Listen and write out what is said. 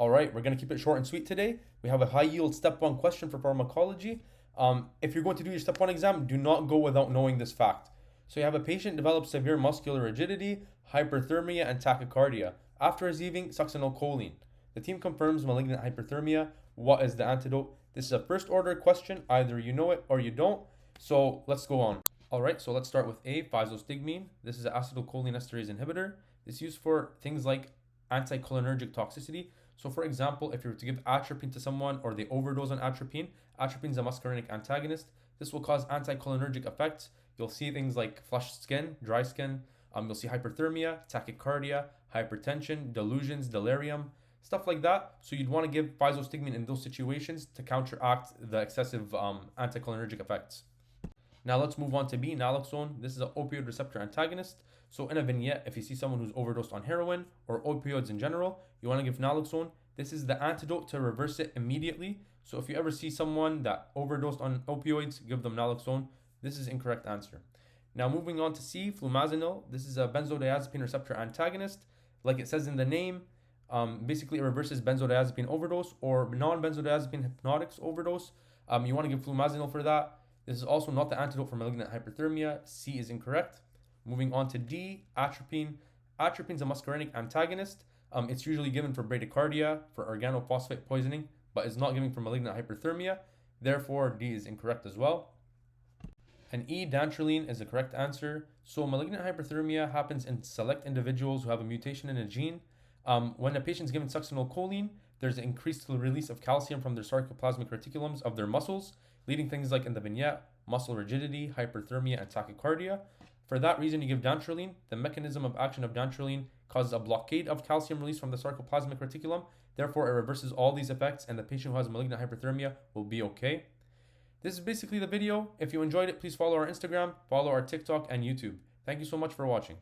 All right, we're going to keep it short and sweet today. We have a high yield step one question for pharmacology. If you're going to do your step one exam, do not go without knowing this fact. So you have a patient develop severe muscular rigidity, hyperthermia, and tachycardia after receiving succinylcholine. The team confirms malignant hyperthermia. What is the antidote? This is a first order question. Either you know it or you don't. So let's go on. All right, so let's start with A, physostigmine. This is an acetylcholinesterase inhibitor. It's used for things like anticholinergic toxicity. So for example, if you were to give atropine to someone or they overdose on atropine, atropine is a muscarinic antagonist. This will cause anticholinergic effects. You'll see things like flushed skin, dry skin. You'll see hyperthermia, tachycardia, hypertension, delusions, delirium, stuff like that. So you'd want to give physostigmine in those situations to counteract the excessive anticholinergic effects. Now let's move on to B, naloxone. This is an opioid receptor antagonist. So in a vignette, if you see someone who's overdosed on heroin or opioids in general, you want to give naloxone. This is the antidote to reverse it immediately. So if you ever see someone that overdosed on opioids, give them naloxone. This is incorrect answer. Now moving on to C, flumazenil. This is a benzodiazepine receptor antagonist. Like it says in the name, basically it reverses benzodiazepine overdose or non-benzodiazepine hypnotics overdose. You want to give flumazenil for that. This is also not the antidote for malignant hyperthermia. C is incorrect. Moving on to D, atropine. Atropine is a muscarinic antagonist. It's usually given for bradycardia, for organophosphate poisoning, but is not given for malignant hyperthermia. Therefore, D is incorrect as well. And E, dantrolene is the correct answer. So malignant hyperthermia happens in select individuals who have a mutation in a gene. When a patient is given succinylcholine, there's an increased release of calcium from their sarcoplasmic reticulums of their muscles, leading things like in the vignette, muscle rigidity, hyperthermia, and tachycardia. For that reason, you give dantrolene. The mechanism of action of dantrolene causes a blockade of calcium release from the sarcoplasmic reticulum. Therefore, it reverses all these effects, and the patient who has malignant hyperthermia will be okay. This is basically the video. If you enjoyed it, please follow our Instagram, follow our TikTok, and YouTube. Thank you so much for watching.